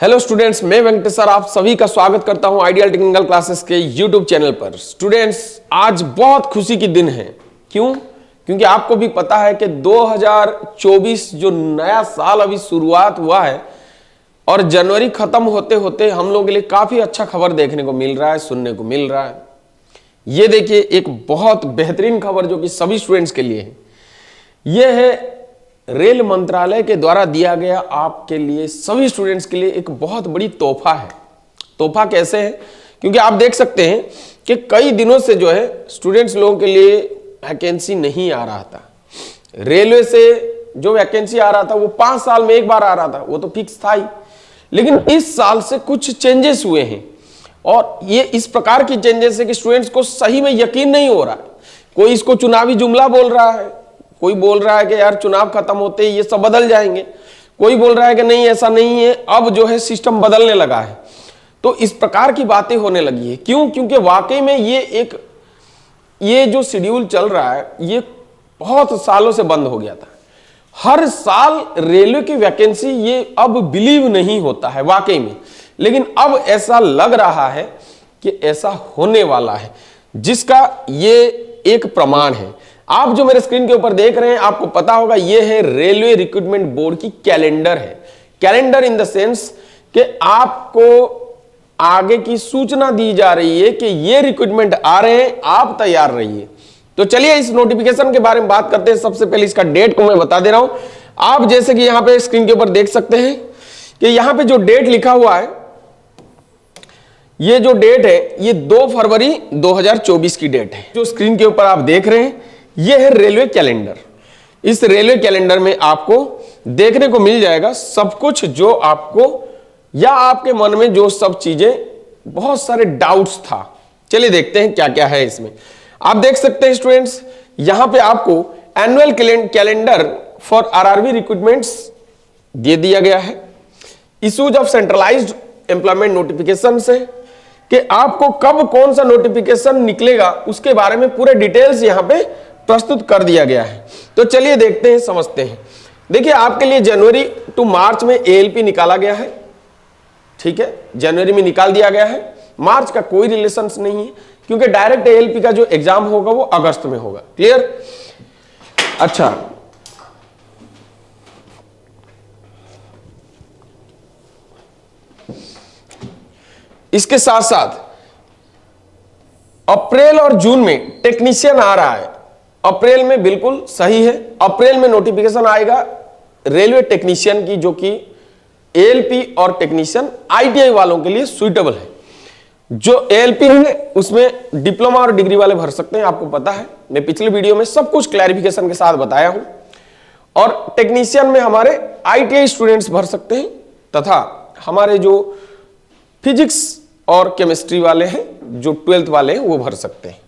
Hello students, मैं Venkatesh sir आप सभी का स्वागत करता हूं आइडियल टेक्निकल क्लासेस के यूट्यूब चैनल पर। स्टूडेंट्स, आज बहुत खुशी की दिन है। क्यों? क्योंकि आपको भी पता है कि 2024 जो नया साल अभी शुरुआत हुआ है और जनवरी खत्म होते होते हम लोगों के लिए काफी अच्छा खबर देखने को मिल रहा है, सुनने को मिल रहा है। ये देखिए, एक बहुत बेहतरीन खबर जो कि सभी स्टूडेंट्स के लिए है। यह है रेल मंत्रालय के द्वारा दिया गया आपके लिए, सभी स्टूडेंट्स के लिए एक बहुत बड़ी तोहफा है। तोहफा कैसे है? क्योंकि आप देख सकते हैं कि कई दिनों से जो है स्टूडेंट्स लोगों के लिए वैकेंसी नहीं आ रहा था। रेलवे से जो वैकेंसी आ रहा था वो 5 साल में एक बार आ रहा था, वो तो फिक्स था ही। लेकिन इस साल से कुछ चेंजेस हुए हैं और ये इस प्रकार की चेंजेस है कि स्टूडेंट्स को सही में यकीन नहीं हो रहा है। कोई इसको चुनावी जुमला बोल रहा है, कोई बोल रहा है कि यार चुनाव खत्म होते ही ये सब बदल जाएंगे, कोई बोल रहा है कि नहीं ऐसा नहीं है, अब जो है सिस्टम बदलने लगा है। तो इस प्रकार की बातें होने लगी है। क्यों? क्योंकि वाकई में ये जो शेड्यूल चल रहा है ये बहुत सालों से बंद हो गया था। हर साल रेलवे की वैकेंसी, ये अब बिलीव नहीं होता है वाकई में, लेकिन अब ऐसा लग रहा है कि ऐसा होने वाला है, जिसका ये एक प्रमाण है। आप जो मेरे स्क्रीन के ऊपर देख रहे हैं, आपको पता होगा ये है रेलवे रिक्रूटमेंट बोर्ड की कैलेंडर है। कैलेंडर इन द सेंस कि आपको आगे की सूचना दी जा रही है कि ये रिक्रूटमेंट आ रहे हैं, आप तैयार रहिए। तो चलिए इस नोटिफिकेशन के बारे में बात करते हैं। सबसे पहले इसका डेट को मैं बता दे रहा हूं। आप जैसे कि यहां पे स्क्रीन के ऊपर देख सकते हैं कि यहां पे जो डेट लिखा हुआ है, ये जो डेट है ये 2 फरवरी 2024 की डेट है। जो स्क्रीन के ऊपर आप देख रहे हैं यह है रेलवे कैलेंडर। इस रेलवे कैलेंडर में आपको देखने को मिल जाएगा सब कुछ, जो आपको या आपके मन में जो सब चीजें, बहुत सारे डाउट्स था। चलिए देखते हैं क्या क्या है इसमें। आप देख सकते हैं स्टूडेंट्स, यहां पे आपको annual calendar for RRB recruitments दे दिया गया है। Issues of centralised employment notification से कि आपको कब कौन सा नोटिफिकेशन निकलेगा उसके बारे में पूरे डिटेल्स यहां पे प्रस्तुत कर दिया गया है। तो चलिए देखते हैं, समझते हैं। देखिए, आपके लिए जनवरी टू मार्च में एएलपी निकाला गया है। ठीक है, जनवरी में निकाल दिया गया है। मार्च का कोई रिलेशन नहीं है क्योंकि डायरेक्ट एएलपी का जो एग्जाम होगा वो अगस्त में होगा। क्लियर? अच्छा, इसके साथ साथ अप्रैल और जून में टेक्नीशियन आ रहा है। अप्रैल में बिल्कुल सही है, अप्रैल में नोटिफिकेशन आएगा रेलवे टेक्नीशियन की, जो कि एएलपी और टेक्नीशियन आईटीआई वालों के लिए सुइटेबल है। जो एएलपी है उसमें डिप्लोमा और डिग्री वाले भर सकते हैं, आपको पता है, मैं पिछले वीडियो में सब कुछ क्लैरिफिकेशन के साथ बताया हूं। और टेक्नीशियन में हमारे आईटीआई स्टूडेंट्स भर सकते हैं तथा हमारे जो फिजिक्स और केमिस्ट्री वाले हैं, जो 12th वाले हैं, वो भर सकते हैं।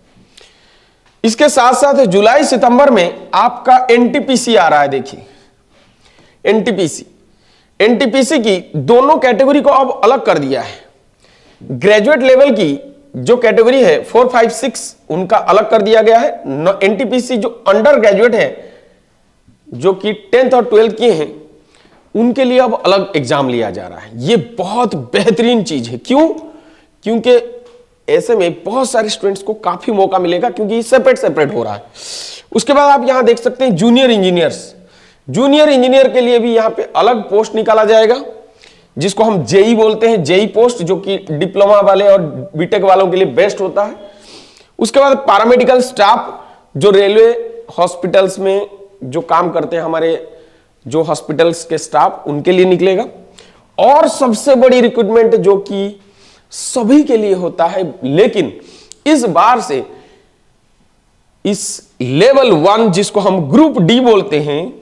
इसके साथ साथ जुलाई सितंबर में आपका एनटीपीसी आ रहा है। देखिए, एनटीपीसी की दोनों कैटेगरी को अब अलग कर दिया है। ग्रेजुएट लेवल की जो कैटेगरी है 4, 5, 6 उनका अलग कर दिया गया है। एनटीपीसी जो अंडर ग्रेजुएट है, जो कि 10th और 12th किए हैं, उनके लिए अब अलग एग्जाम लिया जा रहा है। ये बहुत बेहतरीन चीज है। क्यों? क्योंकि ऐसे में बहुत सारे स्टूडेंट्स को काफी मौका मिलेगा, क्योंकि सेपरेट हो रहा है। उसके बाद आप यहां देख सकते हैं जूनियर इंजीनियर के लिए भी यहां पे अलग पोस्ट निकाला जाएगा, जिसको हम जेई बोलते हैं, जेई पोस्ट, जो कि डिप्लोमा वाले और बीटेक वालों के लिए बेस्ट होता है। उसके बाद पैरामेडिकल स्टाफ, जो रेलवे हॉस्पिटल्स में जो काम करते हैं, हमारे जो हॉस्पिटल्स के स्टाफ, उनके लिए निकलेगा। और सबसे बड़ी रिक्रूटमेंट जो कि सभी के लिए होता है, लेकिन इस बार से इस लेवल 1, जिसको हम ग्रुप डी बोलते हैं,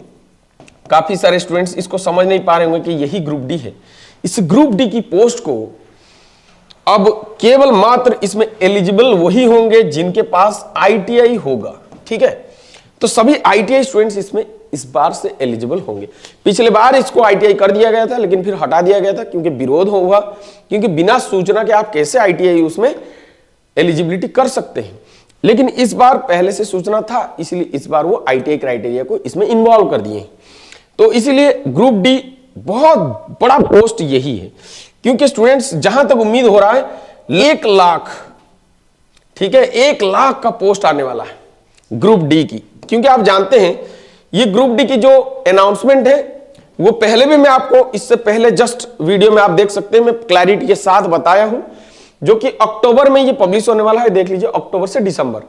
काफी सारे स्टूडेंट्स इसको समझ नहीं पा रहे होंगे कि यही ग्रुप डी है। इस ग्रुप डी की पोस्ट को अब केवल मात्र इसमें एलिजिबल वही होंगे जिनके पास आईटीआई होगा। ठीक है, तो सभी आईटीआई स्टूडेंट्स इसमें इस बार से एलिजिबल होंगे। पिछले बार इसको आईटीआई कर दिया गया था, लेकिन फिर हटा दिया गया था क्योंकि विरोध हुआ, क्योंकि बिना सूचना के आप कैसे आईटीआई उसमें एलिजिबिलिटी कर सकते हैं। लेकिन इस बार पहले से सूचना था, इसलिए इस बार वो आईटीआई क्राइटेरिया को इसमें इन्वॉल्व कर दिए। तो इसीलिए ग्रुप डी बहुत बड़ा पोस्ट यही है, क्योंकि स्टूडेंट्स जहां तक उम्मीद हो रहा है 1 लाख, ठीक है, 1 लाख का पोस्ट आने वाला है ग्रुप डी की। क्योंकि आप जानते हैं ये ग्रुप डी की जो अनाउंसमेंट है वो पहले भी मैं आपको, इससे पहले जस्ट वीडियो में आप देख सकते हैं, मैं क्लैरिटी के साथ बताया हूं, जो कि अक्टूबर में ये पब्लिश होने वाला है। देख लीजिए, अक्टूबर से दिसंबर।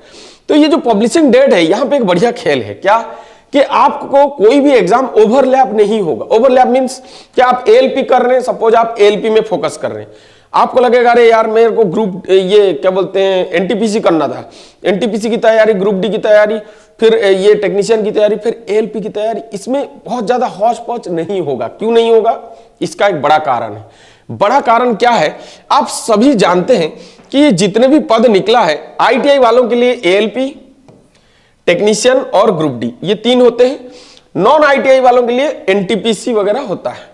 तो ये जो पब्लिशिंग डेट है, यहां पे एक बढ़िया खेल है क्या, कि आपको कोई भी एग्जाम ओवरलैप नहीं होगा। ओवरलैप मींस कि आप एएलपी कर रहे हैं, सपोज आप एएलपी में फोकस कर रहे हैं, आपको लगेगा अरे यार मेरे को ग्रुप ये क्या बोलते हैं एनटीपीसी करना था, एनटीपीसी की तैयारी, ग्रुप डी की तैयारी, फिर ये टेक्नीशियन की तैयारी, फिर एएलपी की तैयारी, इसमें बहुत ज्यादा हौच पौच नहीं होगा। क्यों नहीं होगा? इसका एक बड़ा कारण है। बड़ा कारण क्या है? आप सभी जानते हैं कि ये जितने भी पद निकला है आईटीआई वालों के लिए एएलपी, टेक्नीशियन और ग्रुप डी, ये 3 होते हैं। नॉन आईटीआई वालों के लिए एनटीपीसी वगैरह होता है।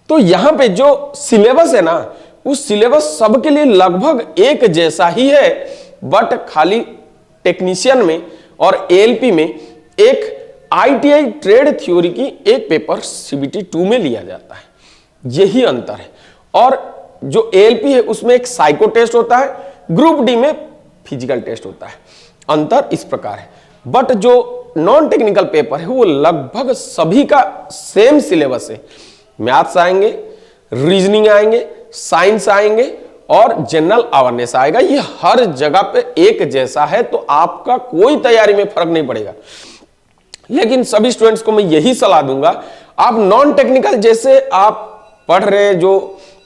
तो यहां पे जो सिलेबस है ना, उस सिलेबस सबके लिए लगभग एक जैसा ही है, बट खाली टेक्नीशियन में और एएलपी में एक आईटीआई ट्रेड थ्योरी की एक पेपर सीबीटी 2 में लिया जाता है, यही अंतर है। और जो एएलपी है उसमें एक साइको टेस्ट होता है, ग्रुप डी में फिजिकल टेस्ट होता है। अंतर इस प्रकार है। बट जो नॉन टेक्निकल पेपर है वो लगभग सभी का सेम सिलेबस है। मैथ्स आएंगे, रीजनिंग आएंगे, साइंस आएंगे और जनरल अवेयरनेस आएगा। ये हर जगह पे एक जैसा है, तो आपका कोई तैयारी में फर्क नहीं पड़ेगा। लेकिन सभी स्टूडेंट्स को मैं यही सलाह दूंगा, आप नॉन टेक्निकल जैसे आप पढ़ रहे जो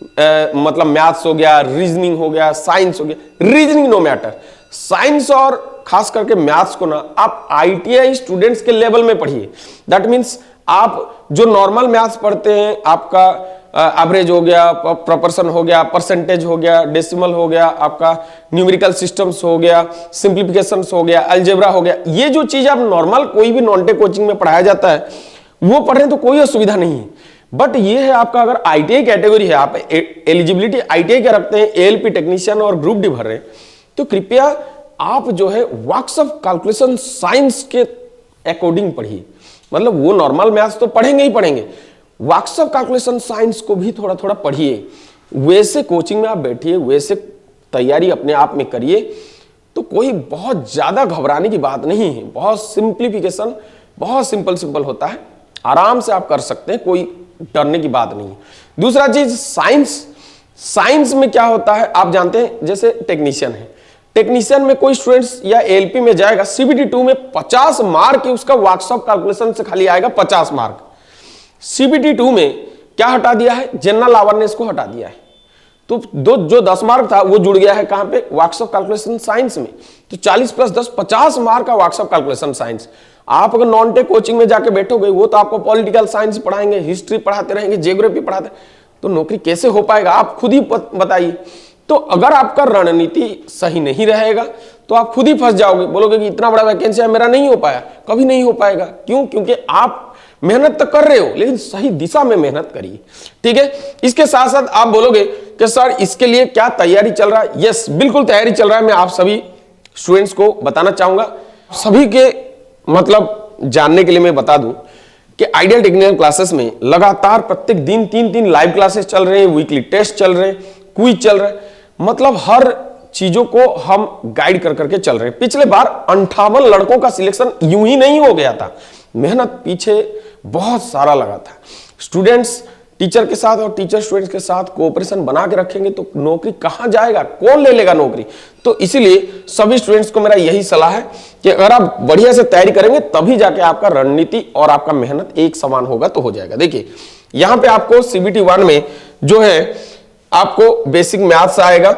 मतलब मैथ्स हो गया, रीजनिंग हो गया, साइंस हो गया, रीजनिंग नो मैटर, साइंस और खास करके मैथ्स को ना आप आईटीआई स्टूडेंट्स के लेवल में पढ़िए। दैट मीन्स आप जो नॉर्मल मैथ्स पढ़ते हैं, आपका एवरेज हो गया, प्रोपोर्शन हो गया, परसेंटेज हो गया, डेसिमल हो गया, आपका न्यूमेरिकल सिस्टम्स हो गया, सिंप्लीफिकेशंस हो गया, अलजेब्रा हो गया, ये जो चीज आप नॉर्मल कोई भी नॉन टेक कोचिंग में पढ़ाया जाता है वो पढ़ रहे हैं तो कोई असुविधा नहीं है। बट ये है आपका अगर आईटीआई कैटेगरी है, आप एलिजिबिलिटी आईटीआई के रखते हैं, एएलपी टेक्नीशियन और ग्रुप डी भर रहे हैं, तो कृपया आप जो है वर्क्स ऑफ कैलकुलेशन साइंस के अकॉर्डिंग पढ़िए। मतलब वो नॉर्मल मैथ्स तो पढ़ेंगे ही पढ़ेंगे, वर्क्स ऑफ कैलकुलेशन साइंस को भी थोड़ा थोड़ा पढ़िए। वैसे कोचिंग में आप बैठिए, वैसे तैयारी अपने आप में करिए, तो कोई बहुत ज्यादा घबराने की बात नहीं है। बहुत सिंप्लीफिकेशन बहुत सिंपल होता है, आराम से आप कर सकते हैं, कोई डरने की बात नहीं है। दूसरा चीज साइंस में क्या होता है आप जानते हैं, जैसे टेक्नीशियन है, टेक्नीशियन में कोई स्टूडेंट्स या एएलपी में जाएगा, सीबीटी 2 में 50 मार्क की उसका वर्क्स ऑफ कैलकुलेशन से खाली आएगा 50 मार्क। सीबीटी 2 में क्या हटा दिया है? जनरल अवेयरनेस को हटा दिया है। तो जो 10 मार्क था वो जुड़ गया है कहां पे? वर्क्स ऑफ कैलकुलेशन साइंस में। तो 40 + 10 50 मार्क का वर्क्स ऑफ कैलकुलेशन साइंस। आप अगर नॉन टेक कोचिंग में जाके बैठोगे, वो तो आपको पॉलिटिकल साइंस पढ़ाएंगे, हिस्ट्री पढ़ाते रहेंगे, ज्योग्राफी पढ़ाते, तो नौकरी कैसे हो पाएगा? आप खुद ही बताइए। तो अगर आपका रणनीति सही नहीं रहेगा तो आप खुद ही फंस जाओगे, बोलोगे कि इतना बड़ा वैकेंसी है मेरा नहीं हो पाया। कभी नहीं हो पाएगा। क्यों? क्योंकि आप मेहनत तो कर रहे हो, लेकिन सही दिशा में मेहनत करिए। ठीक है। इसके साथ साथ आप बोलोगे कि सर इसके लिए क्या तैयारी चल रहा है? यस, बिल्कुल तैयारी चल रहा है। मैं आप सभी स्टूडेंट्स को बताना चाहूंगा, सभी के मतलब जानने के लिए मैं बता दूं कि आइडियल टेक्निकल क्लासेस में लगातार प्रत्येक दिन 3-3 लाइव क्लासेस चल रहे हैं, वीकली टेस्ट चल रहे हैं, क्विज चल रहे हैं। मतलब हर चीजों को हम गाइड कर करके चल रहे हैं। पिछले बार 58 लड़कों का सिलेक्शन यूं ही नहीं हो गया था, मेहनत पीछे बहुत सारा लगा था। स्टूडेंट्स टीचर के साथ और टीचर स्टूडेंट्स के साथ कोऑपरेशन बना के रखेंगे तो नौकरी कहां जाएगा, कौन ले लेगा नौकरी? तो इसीलिए सभी स्टूडेंट्स को मेरा यही सलाह है कि अगर आप बढ़िया से तैयारी करेंगे तभी जाके आपका रणनीति और आपका मेहनत एक समान होगा तो हो जाएगा। देखिए यहां पे आपको सीबीटी 1 में जो है आपको बेसिक मैथ्स आएगा,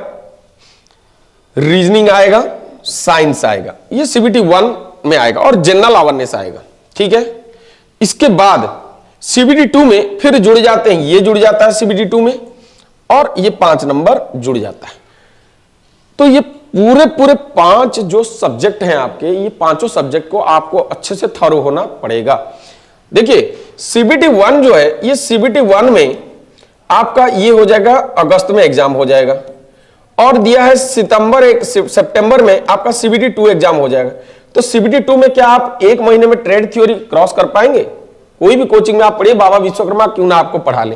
रीजनिंग आएगा, साइंस आएगा, ये सीबीटी 1 में आएगा और जनरल अवेयरनेस आएगा। ठीक है। इसके बाद सीबीटी 2 में फिर जुड़ जाते हैं, ये जुड़ जाता है सीबीटी 2 में और ये 5 नंबर जुड़ जाता है। तो ये पूरे 5 जो सब्जेक्ट हैं आपके, ये पांचों सब्जेक्ट को आपको अच्छे से थरो होना पड़ेगा। देखिए सीबीटी 1 जो है, ये सीबीटी 1 में आपका ये हो जाएगा, अगस्त में एग्जाम हो जाएगा और दिया है सितंबर में आपका सीबीटी 2 एग्जाम हो जाएगा। तो सीबीटी 2 में क्या आप 1 महीने में ट्रेड थ्योरी क्रॉस कर पाएंगे? कोई भी कोचिंग में आप पढ़िए, बाबा विश्वकर्मा क्यों ना आपको पढ़ा ले।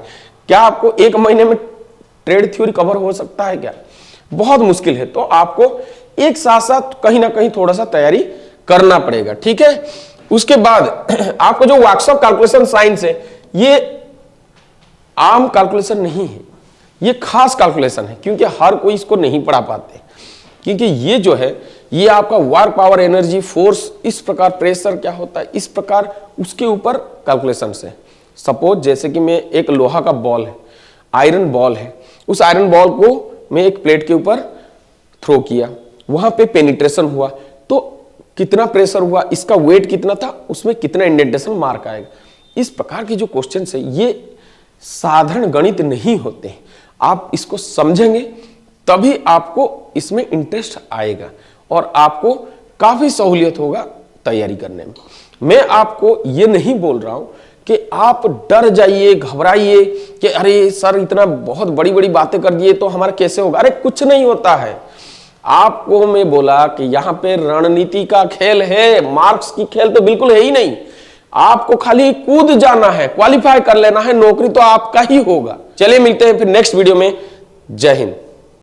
क्या आपको 1 महीने में ट्रेड थ्योरी कवर हो सकता है क्या? बहुत मुश्किल है। तो आपको एक साथ साथ कहीं ना कहीं थोड़ा सा तैयारी करना पड़ेगा, ठीक है। उसके बाद आपको जो वर्कशॉप कैलकुलेशन साइंस है, ये आम कैलकुलेशन नहीं है, ये खास कैलकुलेशन है, क्योंकि हर कोई इसको नहीं पढ़ा पाते। क्योंकि ये जो है, ये आपका वर्क, पावर, एनर्जी, फोर्स, इस प्रकार प्रेशर क्या होता है, इस प्रकार उसके ऊपर कैलकुलेशन है। सपोज जैसे कि मैं एक लोहा का बॉल है, आयरन बॉल है, उस आयरन बॉल को मैं एक प्लेट के ऊपर थ्रो किया, वहां पे पेनिट्रेशन हुआ, तो कितना प्रेशर हुआ, इसका वेट कितना था, उसमें कितना इंडेंटेशन मार्क आएगा। इस प्रकार के जो क्वेश्चन है, ये साधारण गणित नहीं होते। आप इसको समझेंगे तभी आपको इसमें इंटरेस्ट आएगा और आपको काफी सहूलियत होगा तैयारी करने में। मैं आपको ये नहीं बोल रहा हूं कि आप डर जाइए, घबराइए कि अरे सर इतना बहुत बड़ी बड़ी बातें कर दिए तो हमारा कैसे होगा। अरे कुछ नहीं होता है। आपको मैं बोला कि यहां पे रणनीति का खेल है, मार्क्स की खेल तो बिल्कुल है ही नहीं। आपको खाली कूद जाना है, क्वालिफाई कर लेना है, नौकरी तो आपका ही होगा। चलिए मिलते हैं फिर नेक्स्ट वीडियो में। जय हिंद।